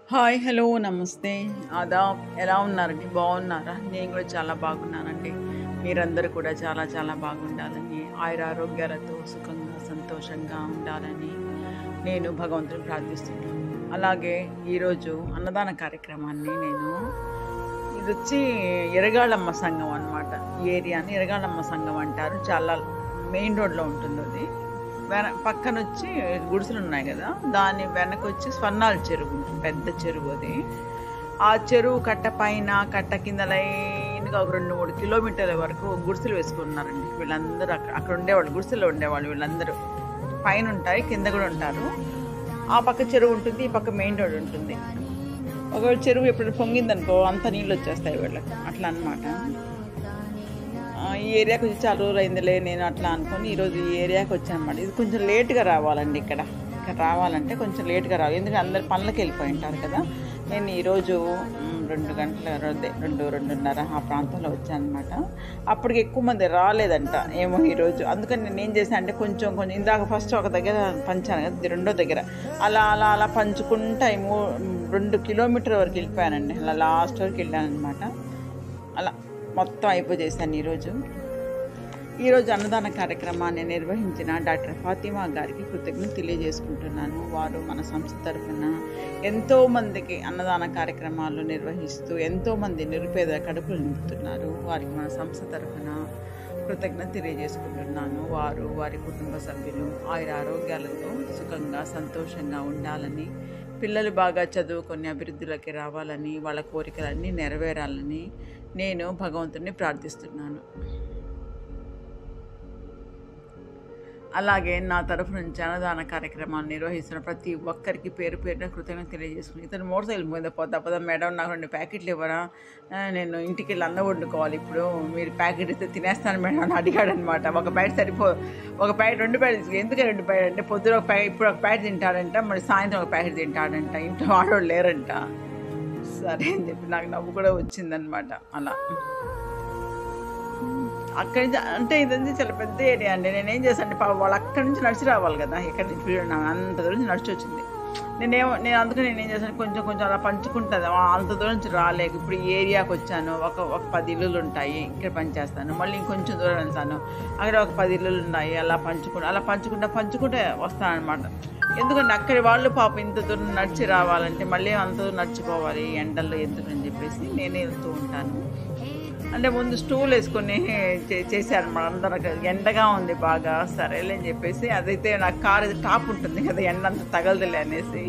Hi, hello, నమస్తే, ఆదాబ్. ఎలా ఉన్నారండి? బాగున్నారా? నేను కూడా చాలా బాగున్నానండి. మీరందరూ కూడా చాలా చాలా బాగుండాలని, ఆయురారోగ్యాలతో సుఖంగా, సంతోషంగా ఉండాలని నేను భగవంతుని ప్రార్థిస్తున్నాను. అలాగే ఈరోజు అన్నదాన కార్యక్రమాన్ని ఇదొచ్చి ఎరగాళమ్మ సంఘం అన్నమాట. ఈ ఏరియాని ఎరగాళమ్మ సంఘం అంటారు. చాలా మెయిన్ రోడ్‌లో ఉంటుందది. పక్కనొచ్చి గుడిసెలు ఉన్నాయి కదా, దాని వెనకొచ్చి స్వర్ణాల చెరువు ఉంటుంది, పెద్ద చెరువు అది. ఆ చెరువు కట్ట పైన కట్ట కింద లైన్గా ఒక 2-3 కిలోమీటర్ల వరకు గుడిసెలు వేసుకున్నారండి. వీళ్ళందరూ అక్కడ ఉండేవాళ్ళు, గుడిసెల్లో ఉండేవాళ్ళు వీళ్ళందరూ. పైన ఉంటాయి, కింద కూడా ఉంటారు. ఆ పక్క చెరువు ఉంటుంది, ఈ పక్క మెయిన్ రోడ్ ఉంటుంది. ఒకవేళ చెరువు ఎప్పుడు పొంగిందనుకో అంత నీళ్ళు వచ్చేస్తాయి వీళ్ళకి, అట్లా అన్నమాట. ఈ ఏరియాకి వచ్చి చాలా రోజులు అయిందిలే నేను అట్లా అనుకొని ఈరోజు ఈ ఏరియాకి వచ్చాను అనమాట. ఇది కొంచెం లేట్గా రావాలండి. ఇక్కడ రావాలంటే కొంచెం లేట్గా రావాలి, ఎందుకంటే అందరు పనులకు వెళ్ళిపోయి ఉంటారు కదా. నేను ఈరోజు 2 గంటల 2:30 ఆ ప్రాంతంలో వచ్చాను అనమాట. అప్పటికి ఎక్కువ మంది రాలేదంట ఏమో ఈరోజు. అందుకని నేను ఏం చేశాను అంటే కొంచెం ఇందాక ఫస్ట్ ఒక దగ్గర పంచాను కదా, ఇది రెండో దగ్గర అలా అలా అలా పంచుకుంటా 2 కిలోమీటర్ వరకు వెళ్ళిపోయానండి. అలా లాస్ట్ వరకు వెళ్ళాను అనమాట. అలా మొత్తం అయిపోయేసాను ఈరోజు అన్నదాన కార్యక్రమాన్ని నిర్వహించిన డాక్టర్ ఫాతిమా గారికి కృతజ్ఞత తెలియజేసుకుంటున్నాను. వారు మన సంస్థ తరఫున ఎంతోమందికి అన్నదాన కార్యక్రమాలు నిర్వహిస్తూ ఎంతోమంది నిరుపేద కడుపులు నింపుతున్నారు. వారికి మన సంస్థ తరఫున కృతజ్ఞత తెలియజేసుకుంటున్నాను. వారు వారి కుటుంబ సభ్యులు ఆరోగ్యాలతో సుఖంగా సంతోషంగా ఉండాలని, పిల్లలు బాగా చదువుకొని అభివృద్ధిలోకి రావాలని, వాళ్ళ కోరికలన్నీ నెరవేరాలని నేను భగవంతుని ప్రార్థిస్తున్నాను. అలాగే నా తరఫు నుంచి అన్నదాన కార్యక్రమాన్ని నిర్వహిస్తున్న ప్రతి ఒక్కరికి పేరు పేరున కృతజ్ఞత తెలియజేసుకుని, ఇతను మోటార్ సైకిల్ మీద పోతా మేడం నాకు 2 ప్యాకెట్లు ఇవ్వరా, నేను ఇంటికి వెళ్ళి అన్నం వండుకోవాలి, ఇప్పుడు మీరు ప్యాకెట్ ఇస్తే తినేస్తాను మేడం అని అడిగాడనమాట. ఒక ప్యాకెట్ 2 ప్యాకెట్స్ ఎందుకు 2 ప్యాకెట్ అంటే పొద్దున ఒక ప్యాకెట్, ఇప్పుడు ఒక ప్యాకెట్ తింటాడంట, మరి సాయంత్రం ఒక ప్యాకెట్ తింటాడంట, ఇంట్లో ఆడవాళ్ళు లేరంట. సరే అని చెప్పి నాకు నవ్వు కూడా వచ్చిందనమాట. అలా అక్కడి నుంచి అంటే ఇదంతా చాలా పెద్ద ఏరియా అండి. నేనేం చేశాను అంటే వాళ్ళు అక్కడి నుంచి నడిచి రావాలి కదా, ఎక్కడి నుంచి అంత దూరం నుంచి నడిచి వచ్చింది. నేను అందుకని నేనేం చేశాను, కొంచెం అలా పంచుకుంటుంది. అంత దూరం నుంచి రాలేక ఇప్పుడు ఈ ఏరియాకి వచ్చాను. ఒక 10 ఇల్లులు ఉంటాయి, ఇక్కడ పనిచేస్తాను. మళ్ళీ ఇంకొంచెం దూరం వెళ్తాను, అక్కడ ఒక 10 ఇల్లులు ఉన్నాయి. అలా పంచుకుంటే వస్తాను అనమాట. ఎందుకంటే అక్కడి వాళ్ళు పాపం ఇంత దూరం నడిచి రావాలంటే మళ్ళీ అంత దూరం నడిచిపోవాలి ఎండల్లో ఎందుకని చెప్పేసి నేనే వెళ్తూ ఉంటాను. అంటే ముందు స్టూల్ వేసుకొని చేశారు మన అందరూ. ఎండగా ఉంది బాగా, సరేలే అని చెప్పేసి, అదైతే నాకు కారు టాప్ ఉంటుంది కదా, ఎండ అంత తగలదులే అనేసి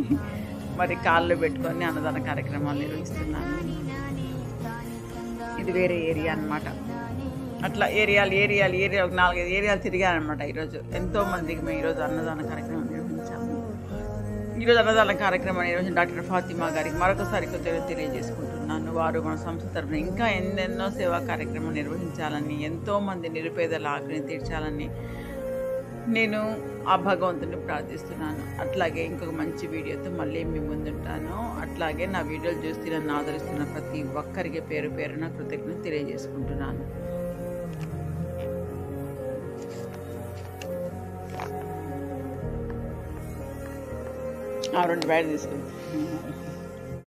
మరి కాళ్ళు పెట్టుకొని అన్నదాన కార్యక్రమాలు నిర్వహిస్తున్నాను. ఇది వేరే ఏరియా అనమాట. అట్లా ఏరియాలు ఒక 4-5 ఏరియాలు తిరిగాను అనమాట. ఈరోజు ఎంతోమందికి మేము ఈరోజు అన్నదాన కార్యక్రమం నిర్వహించాము. ఈరోజు అన్నదాన కార్యక్రమాన్ని నిర్వహించిన డాక్టర్ ఫాతిమా గారికి మరొకసారి తెలియజేసుకుంటున్నాను. వారు మన సంస్థ తరఫున ఇంకా ఎన్నెన్నో సేవా కార్యక్రమం నిర్వహించాలని, ఎంతోమంది నిరుపేదల ఆకలిని తీర్చాలని నేను ఆ భగవంతుని ప్రార్థిస్తున్నాను. అట్లాగే ఇంకొక మంచి వీడియోతో మళ్ళీ మీ ముందుంటాను. అట్లాగే నా వీడియోలు చూసి నన్ను ఆదరిస్తున్న ప్రతి ఒక్కరికి పేరు పేరున కృతజ్ఞత తెలియజేసుకుంటున్నాను. ఆ 2 బ్యాగ్ తీసుకుంది.